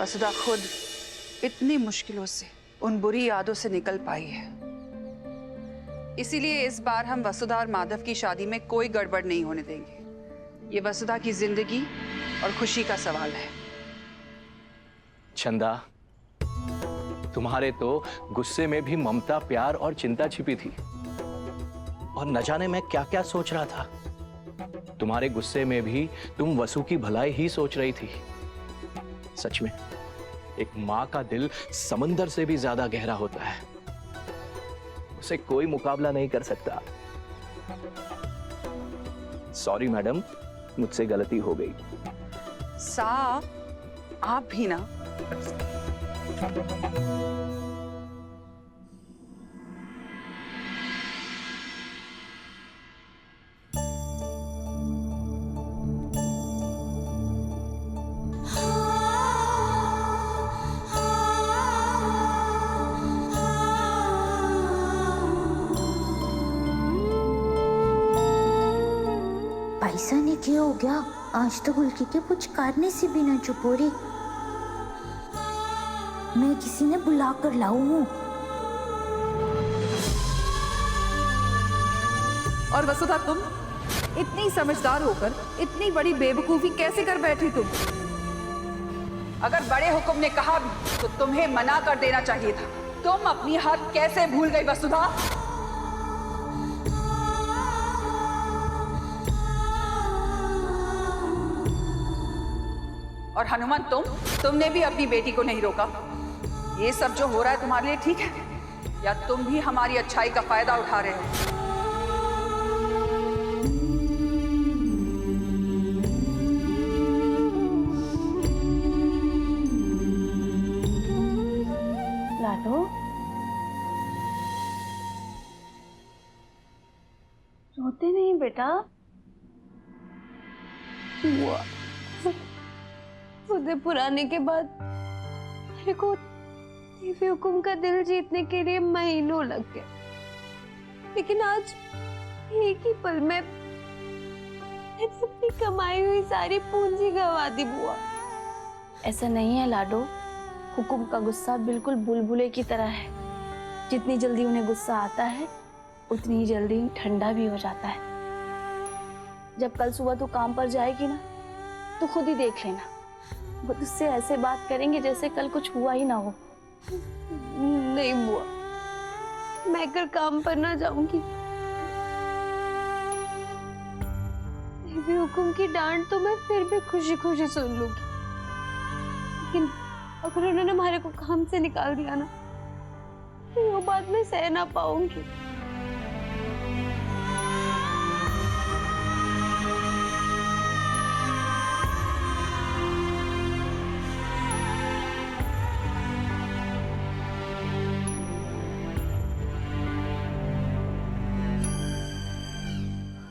वसुधा खुद इतनी मुश्किलों से उन बुरी यादों से निकल पाई है। इसीलिए इस बार हम वसुधा और माधव की शादी में कोई गड़बड़ नहीं होने देंगे। ये वसुधा की जिंदगी और खुशी का सवाल है। चंदा, तुम्हारे तो गुस्से में भी ममता, प्यार और चिंता छिपी थी। और न जाने मैं क्या क्या सोच रहा था। तुम्हारे गुस्से में भी तुम वसु की भलाई ही सोच रही थी। सच में एक मां का दिल समंदर से भी ज्यादा गहरा होता है। उसे कोई मुकाबला नहीं कर सकता। सॉरी मैडम, मुझसे गलती हो गई। सा, आप भी ना। पैसा ने क्या हो गया? आज तो गुलकी के कुछ काटने से भी ना चुप हो रही। मैं किसी ने बुला कर लाऊं हूँ। और वसुधा, तुम इतनी समझदार होकर इतनी बड़ी बेवकूफी कैसे कर बैठी तुम? अगर बड़े हुक्म ने कहा भी तो तुम्हें मना कर देना चाहिए था। तुम अपनी हार कैसे भूल गई वसुधा? और हनुमान, तुमने भी अपनी बेटी को नहीं रोका। ये सब जो हो रहा है तुम्हारे लिए ठीक है, या तुम भी हमारी अच्छाई का फायदा उठा रहे हो? लाडो, रोते नहीं बेटा। उदय पुराने के बाद मेरे को देवी हुकुम का दिल जीतने के लिए महीनों लग गए, लेकिन आज एक ही पल में मैंने अपनी कमाई हुई सारी पूंजी गंवा दी बुआ। ऐसा नहीं है लाडो, हुकुम का गुस्सा बिल्कुल बुलबुले की तरह है। जितनी जल्दी उन्हें गुस्सा आता है उतनी ही जल्दी ठंडा भी हो जाता है। जब कल सुबह तू काम पर जाएगी ना, तो खुद ही देख लेना, वो तुझसे ऐसे बात करेंगे जैसे कल कुछ हुआ ही ना हो। नहीं बुआ, मैं कल काम पर ना जाऊंगी। देवी हुकुम की डांट तो मैं फिर भी खुशी खुशी सुन लूंगी, लेकिन अगर उन्होंने हमारे को काम से निकाल दिया ना, तो वो बात मैं सह ना पाऊंगी।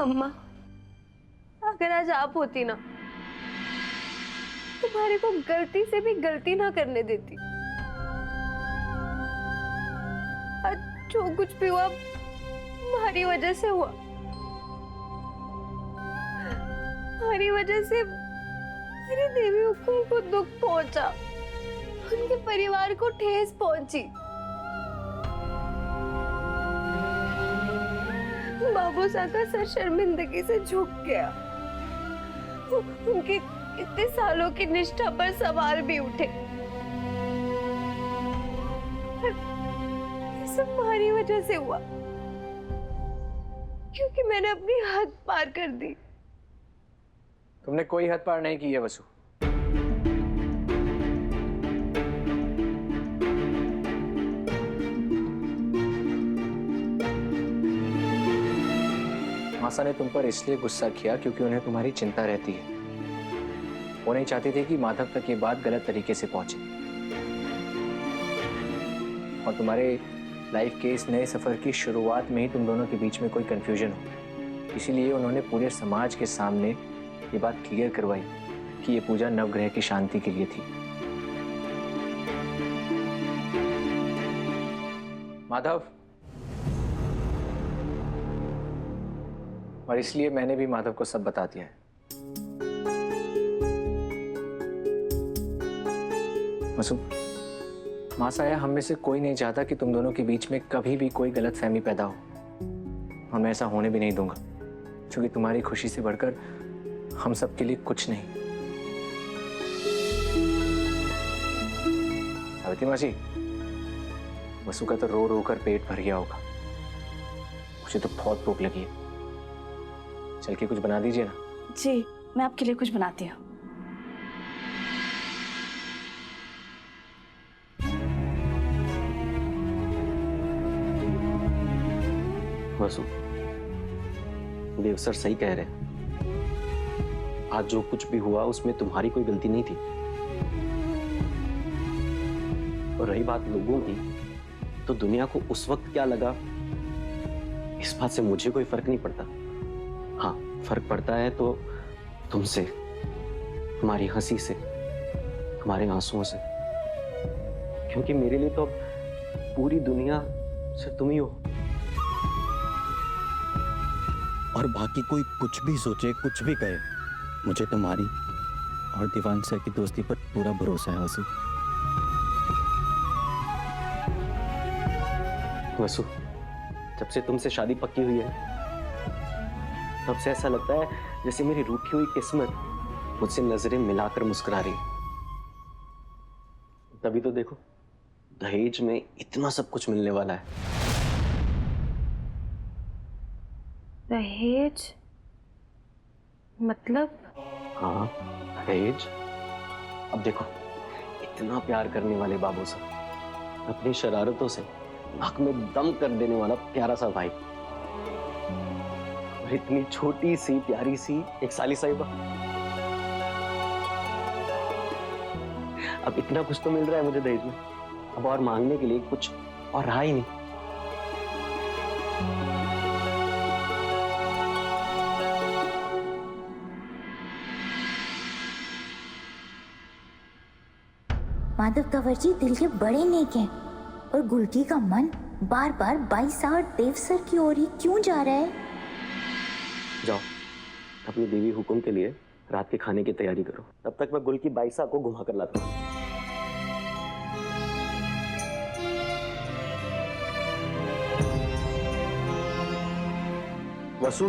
अम्मा, अगर आज आप होती ना, तुम्हारे को गलती से भी गलती ना करने देती। आज जो कुछ भी हुआ तुम्हारी वजह से हुआ। तुम्हारी वजह से मेरी देवी हुकुम को दुख पहुंचा, उनके परिवार को ठेस पहुंची। बाबू सा का सर शर्मिंदगी से झुक गया। उनकी इतने सालों की निष्ठा पर सवाल भी उठे। ये सब तुम्हारी वजह से हुआ, क्योंकि मैंने अपनी हद पार कर दी। तुमने कोई हद पार नहीं की है वसु। मासा ने तुम पर इसलिए गुस्सा किया क्योंकि उन्हें तुम्हारी चिंता रहती है। वो नहीं चाहती थी कि माधव तक ये बात गलत तरीके से पहुंचे और तुम्हारे लाइफ के इस नए सफर की शुरुआत में ही तुम दोनों के बीच में कोई कंफ्यूजन हो। इसीलिए उन्होंने पूरे समाज के सामने ये बात क्लियर करवाई कि ये पूजा नवग्रह की शांति के लिए थी। माधव, और इसलिए मैंने भी माधव को सब बता दिया है। वसु, मासाया, हम में से कोई नहीं चाहता कि तुम दोनों के बीच में कभी भी कोई गलतफहमी पैदा हो, और मैं ऐसा होने भी नहीं दूंगा, क्योंकि तुम्हारी खुशी से बढ़कर हम सब के लिए कुछ नहीं। सावित्री मासी, वसु का तो रो रो कर पेट भर गया होगा, मुझे तो बहुत भूख लगी है। चल के कुछ बना दीजिए ना। जी, मैं आपके लिए कुछ बनाती हूँ। वसु, देव सर सही कह रहे हैं। आज जो कुछ भी हुआ उसमें तुम्हारी कोई गलती नहीं थी। और रही बात लोगों की, तो दुनिया को उस वक्त क्या लगा इस बात से मुझे कोई फर्क नहीं पड़ता। हाँ, फर्क पड़ता है तो तुमसे, तुम्हारी हंसी से, तुम्हारे आंसुओं से, क्योंकि मेरे लिए तो अब पूरी दुनिया सिर्फ तुम ही हो। और बाकी कोई कुछ भी सोचे, कुछ भी कहे, मुझे तुम्हारी और दीवान सर की दोस्ती पर पूरा भरोसा है वसु। वसु, जब से तुमसे शादी पक्की हुई है, तब से ऐसा लगता है जैसे मेरी रूठी हुई किस्मत मुझसे नजरें मिलाकर मुस्कुरा रही है। तभी तो देखो, दहेज में इतना सब कुछ मिलने वाला है। दहेज मतलब? हाँ, दहेज। अब देखो, इतना प्यार करने वाले बाबू साहब, अपनी शरारतों से आंख में दम कर देने वाला प्यारा सा भाई, और इतनी छोटी सी प्यारी सी एक साली साहिबा। अब इतना कुछ तो मिल रहा है मुझे दहेज में, अब और मांगने के लिए कुछ और रहा ही नहीं। माधव कंवर जी दिल के बड़े नेक हैं, और गुलकी का मन बार बार बाईसा और देव सर की ओर ही क्यों जा रहा है? जाओ, अपनी देवी हुकुम के लिए रात के खाने की तैयारी करो, तब तक मैं गुल की बाईसा को घुमा कर लाता हूँ। वसु,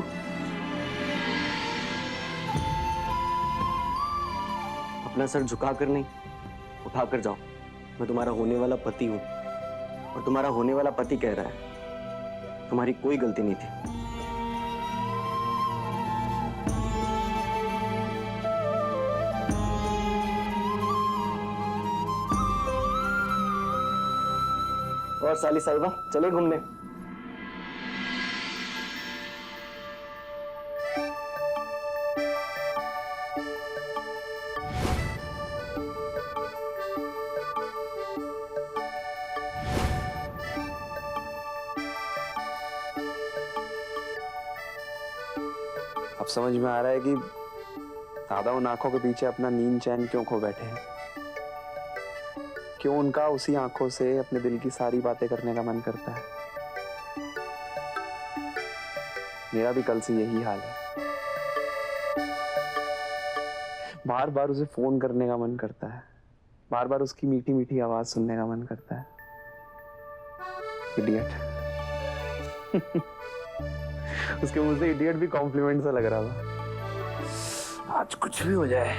अपना सर झुकाकर नहीं, उठाकर जाओ। मैं तुम्हारा होने वाला पति हूं, और तुम्हारा होने वाला पति कह रहा है तुम्हारी कोई गलती नहीं थी। और साली साहिबा, चले घूमने। अब समझ में आ रहा है कि दादा उन आंखों के पीछे अपना नींद चैन क्यों खो बैठे हैं, क्यों उनका उसी आंखों से अपने दिल की सारी बातें करने का मन करता है। मेरा भी कल से यही हाल है, बार बार उसे फोन करने का मन करता है, बार बार उसकी मीठी मीठी आवाज सुनने का मन करता है। इडियट। उसके मुंह से इडियट भी कॉम्प्लीमेंट सा लग रहा था। आज कुछ भी हो जाए,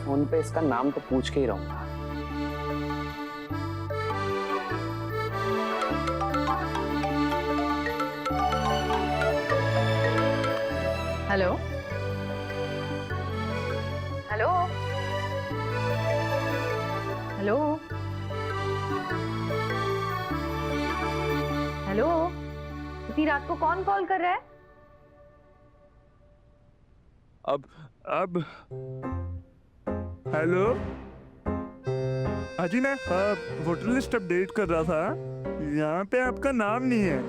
फोन पे इसका नाम तो पूछ के ही रहूंगा। हेलो हेलो हेलो हेलो, इतनी रात को कौन कॉल कर रहा है? अब हेलो, अजी मैं वोटर लिस्ट अपडेट कर रहा था, यहाँ पे आपका नाम नहीं है।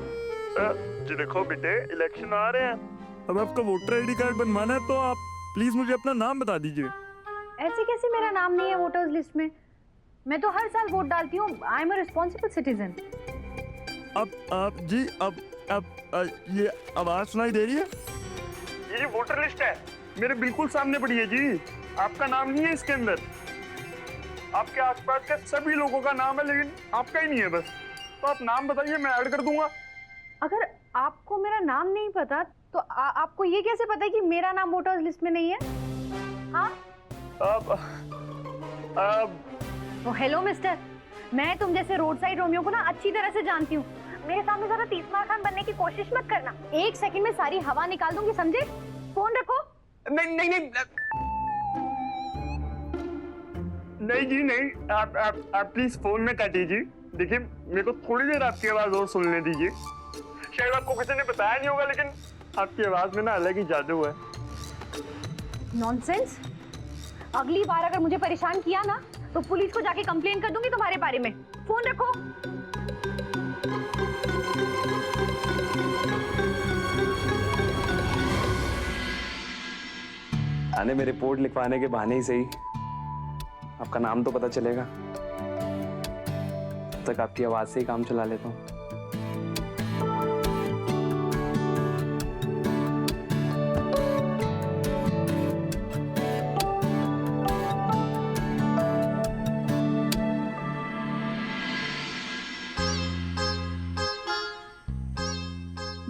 जी देखो बेटे, इलेक्शन आ रहे हैं, अब आपका वोटर आईडी कार्ड बनवाना है, तो आप प्लीज मुझे अपना नाम बता दीजिए। ऐसे कैसे मेरा नाम नहीं है वोटर्स लिस्ट में? मैं तो हर साल वोट डालती हूँ। I am a responsible citizen. अब जी अब ये आवाज सुनाई दे रही है? ये वोटर लिस्ट है, मेरे बिल्कुल सामने पड़ी है जी, आपका नाम नहीं है इसके अंदर। आपके आसपास के सभी लोगों का नाम है, लेकिन आपका ही नहीं है बस। तो आप नाम बताइए, मैं ऐड कर दूंगा। अगर आपको मेरा नाम नहीं पता तो आपको ये कैसे पता है कि मेरा नाम वोटर्स लिस्ट में नहीं है? हाँ? तो हेलो मिस्टर, मैं तुम जैसे रोड साइड रोमियो को ना अच्छी तरह से जानती हूँ। मेरे सामने जरा तीसरा खान बनने की कोशिश मत करना, 1 सेकंड में सारी हवा निकाल दूंगी, समझे? फोन रखो। नहीं नहीं नहीं नहीं जी नहीं, आप प्लीज फोन में काटिए। देखिए, मेरे को थोड़ी देर आपकी आवाज और सुनने दीजिए। शायद आपको किसी ने बताया नहीं होगा, लेकिन आपकी आवाज में ना अलग ही जादू है। नॉनसेंस, अगली बार अगर मुझे परेशान किया ना तो पुलिस को जाके कंप्लेन कर दूंगी तुम्हारे बारे में। फोन रखो। आने में रिपोर्ट लिखवाने के बहाने ही सही आपका नाम तो पता चलेगा। तब तक आपकी आवाज से ही काम चला लेता हूँ।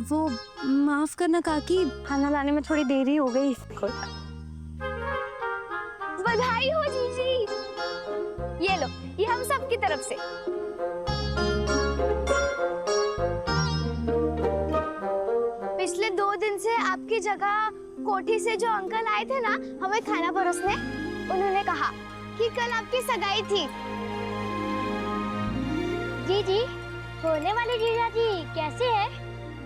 वो माफ करना काकी, खाना लाने में थोड़ी देरी हो गई। बधाई हो जीजी। ये लो, ये हम सब की तरफ से। पिछले 2 दिन से आपकी जगह कोठी से जो अंकल आए थे ना हमें खाना परोसने, उन्होंने कहा कि कल आपकी सगाई थी। जीजी, होने वाले जीजा जी कैसे हैं?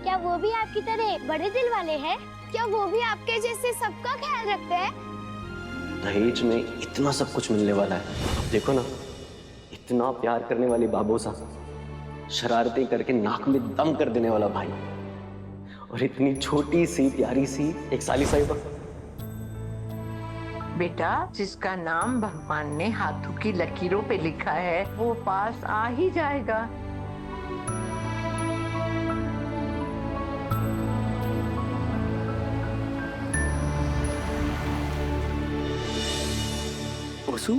क्या वो भी आपकी तरह बड़े दिल वाले हैं? क्या वो भी आपके जैसे सबका ख्याल रखते हैं? दहेज में इतना सब कुछ मिलने वाला है। अब देखो ना, इतना प्यार करने वाली बाबूसा, शरारतें करके नाक में दम कर देने वाला भाई, और इतनी छोटी सी प्यारी सी एक साली साहिबा। बेटा, जिसका नाम भगवान ने हाथों की लकीरों पे लिखा है वो पास आ ही जाएगा। वसु,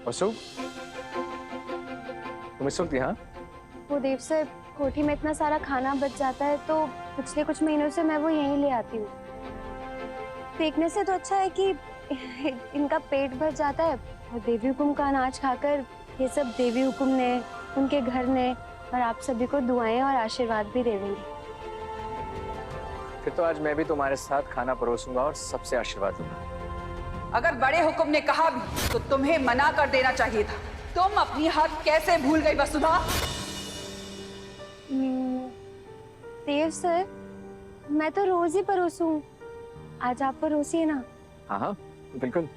वसु, तुम इस वक्त यहाँ? वो देव सर, कोठी में इतना सारा खाना बच जाता है तो पिछले कुछ महीनों से मैं वो यहीं ले आती हूँ। देखने से तो अच्छा है कि इनका पेट भर जाता है, और देवी हुकुम का अनाज खाकर ये सब देवी हुकुम ने, उनके घर ने और आप सभी को दुआएं और आशीर्वाद भी देंगे। फिर तो आज मैं भी तुम्हारे साथ खाना परोसूंगा और सबसे आशीर्वाद दूंगा। अगर बड़े हुक्म ने कहा भी तो तुम्हें मना कर देना चाहिए था। तुम अपनी हद कैसे भूल गई वसुधा? देव सर, मैं तो रोज ही परोसूं, आज आप परोसिए ना। हाँ हाँ बिल्कुल।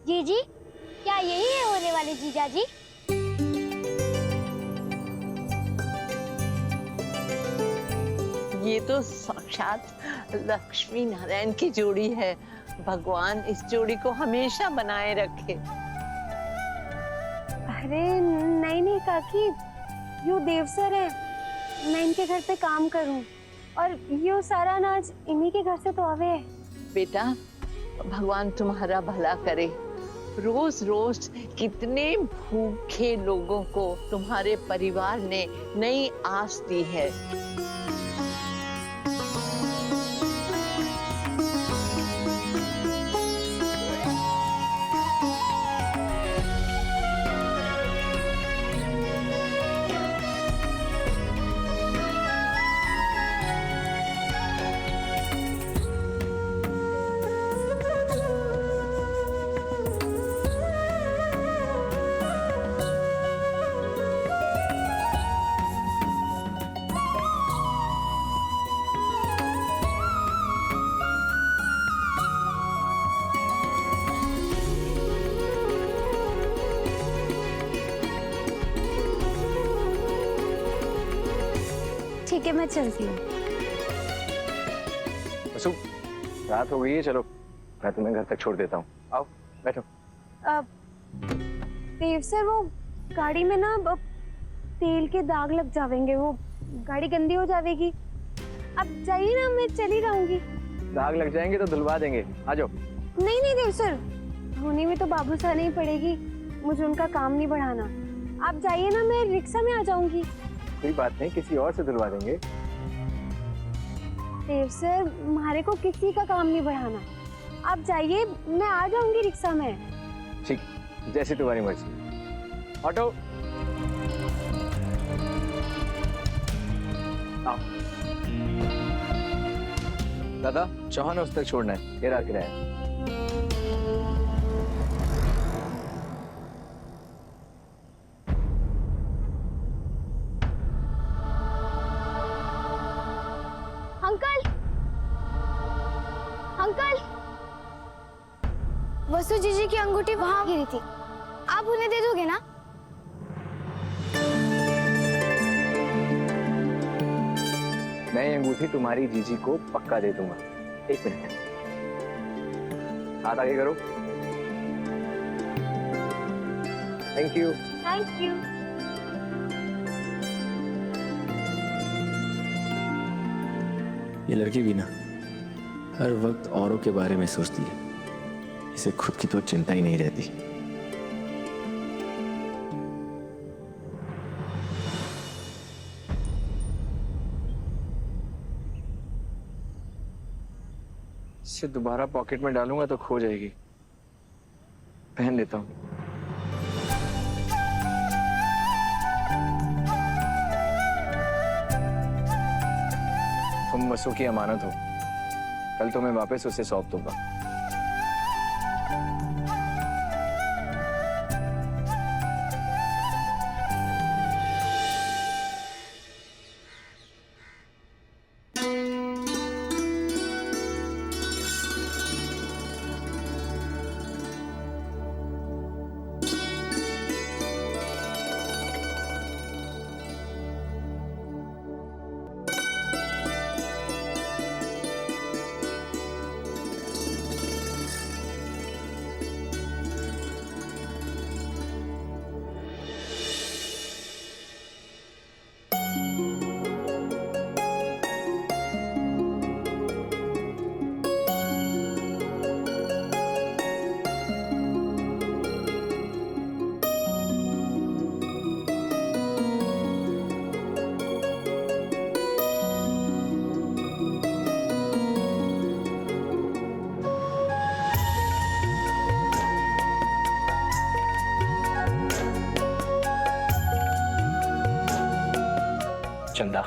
जीजी, क्या यही है होने वाले जीजा जी? ये तो साक्षात लक्ष्मी नारायण की जोड़ी है। भगवान इस जोड़ी को हमेशा बनाए रखे। अरे नहीं नहीं काकी, यो देव सर है, मैं इनके घर पे काम करूं और यो सारा अनाज इन्हीं के घर से तो आवे है। बेटा, भगवान तुम्हारा भला करे। रोज रोज कितने भूखे लोगों को तुम्हारे परिवार ने नई आस दी है। ठीक है, मैं चलती हूँ। वसु, रात हो गई है, चलो मैं तुम्हें घर तक छोड़ देता हूँ, आओ बैठो। देव सर, वो गाड़ी में ना तेल के दाग लग जाएंगे, वो गाड़ी गंदी हो जाएगी। अब जाइए ना, मैं चली रहूंगी। दाग लग जाएंगे तो धुलवा देंगे, आ जाओ। नहीं नहीं देव सर, धोने में तो बाबू सा नहीं पड़ेगी, मुझे उनका काम नहीं बढ़ाना। आप जाइए ना, मैं रिक्शा में आ जाऊंगी। कोई बात नहीं, किसी और से धुलवा देंगे। देव सर, हमारे को किसी का काम नहीं बढ़ाना, आप जाइए, मैं आ जाऊंगी रिक्शा में। ठीक, जैसी तुम्हारी मर्जी। ऑटो आओ। दादा, चौहान उस तक छोड़ना है, ये रहा किराया। अंकल, अंकल, वसु जीजी की अंगूठी वहां गिरी थी, आप उन्हें दे दोगे ना? मैं ये अंगूठी तुम्हारी जीजी को पक्का दे दूंगा। एक मिनट, हाथ आगे करो। Thank you. Thank you. ये लड़की भी ना हर वक्त औरों के बारे में सोचती है, इसे खुद की तो चिंता ही नहीं रहती। इसे दोबारा पॉकेट में डालूंगा तो खो जाएगी, पहन लेता हूँ। तुम वसु की अमानत हो, कल तुम्हें वापस उसे सौंप दूंगा। चंदा,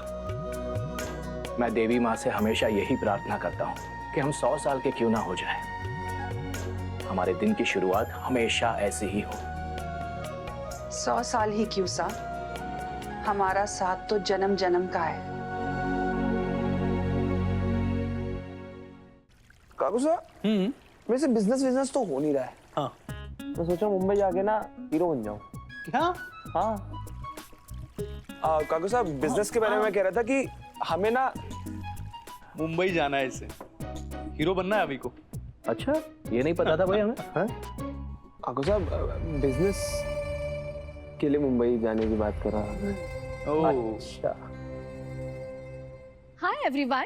मैं देवी माँ से हमेशा यही प्रार्थना करता हूँ कि हम 100 साल के क्यों ना हो जाए, हमारे दिन की शुरुआत हमेशा ऐसी ही हो। 100 साल ही क्यों सा, हमारा साथ तो जन्म जन्म का है। काकू साहब, वैसे बिजनेस तो हो नहीं रहा है। हाँ। मैं सोचा मुंबई जाके ना हीरो बन जाऊं। क्या? हाँ। काकू साहब, बिजनेस के बारे में कह रहा था कि हमें ना मुंबई जाना है, इसे हीरो बनना है अभी को। अच्छा, ये नहीं पता था भाई हमें। हाँ? काकू साहब, बिजनेस के लिए मुंबई जाने की बात कर रहा हूँ। अच्छा। Hi everyone.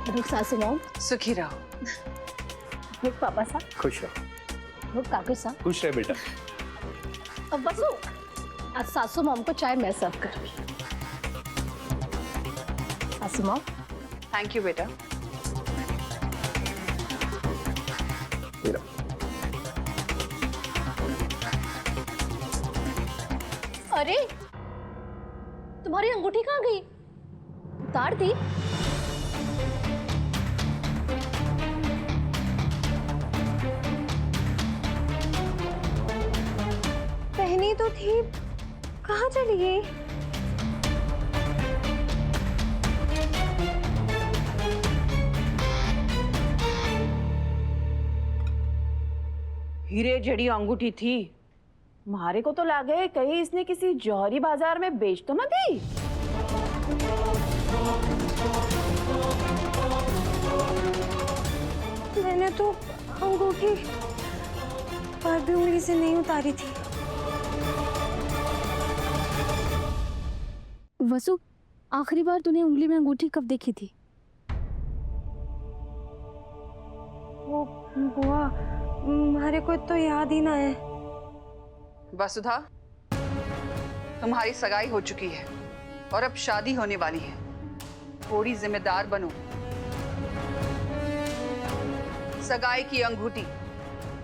रुक सासू मॉम। सुखी रहो। रुक पापा सा। खुश रहो। रुक काकू सा। खुश रहे बेटा। अब बसो, आज सासू मॉम को चाय मैं सर्व करूंगी। सासू मॉम। थैंक यू बेटा। अरे, तुम्हारी अंगूठी कहाँ गई? उतार दी? पहनी तो थी, कहाँ चली गई? हीरे जड़ी अंगूठी थी, मारे को तो लागे कहीं इसने किसी जौहरी बाजार में बेच तो न दी। मैंने तो अंगूठी पर भी उंगली से नहीं उतारी थी। वसु, आखिरी बार तूने उंगली में अंगूठी कब देखी थी? वो बुआ, हमारे को तो याद ही ना है। वसुधा, तुम्हारी सगाई हो चुकी है और अब शादी होने वाली है। थोड़ी जिम्मेदार बनो। सगाई की अंगूठी,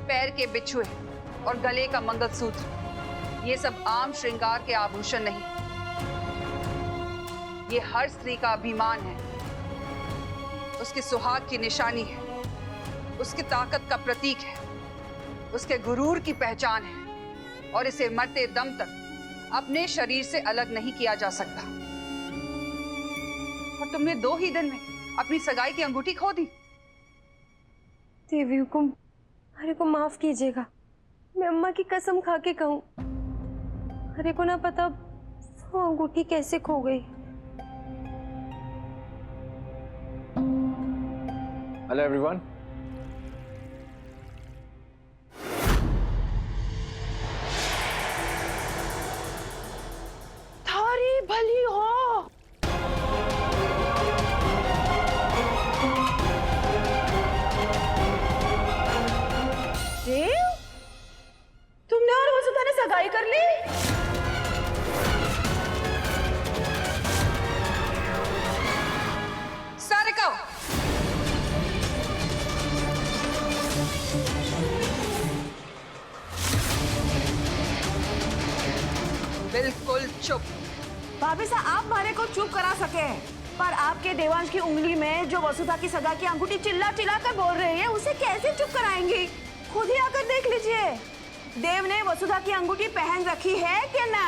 पैर के बिछुए और गले का मंगलसूत्र, ये सब आम श्रृंगार के आभूषण नहीं, ये हर स्त्री का अभिमान है, उसके सुहाग की निशानी है, उसकी ताकत का प्रतीक है, उसके गुरूर की पहचान है और इसे मरते दम तक अपने शरीर से अलग नहीं किया जा सकता। और तुमने 2 ही दिन में अपनी सगाई की अंगूठी खो दी। देवी हुकुम, अरे को माफ कीजिएगा। मैं अम्मा की कसम खा के कहूँ, अरे को ना पता वो अंगूठी कैसे खो गई। Hello everyone. थारी भली हो। देव, तुमने और वसुधा ने सगाई कर ली? सारे को बिल्कुल चुप। भाभी साहब, आप मारे को चुप करा सके हैं, पर आपके देवांश की उंगली में जो वसुधा की सगा की अंगूठी चिल्ला चिल्ला कर बोल रही है, उसे कैसे चुप कराएंगी? खुद ही आकर देख लीजिए, देव ने वसुधा की अंगूठी पहन रखी है कि ना?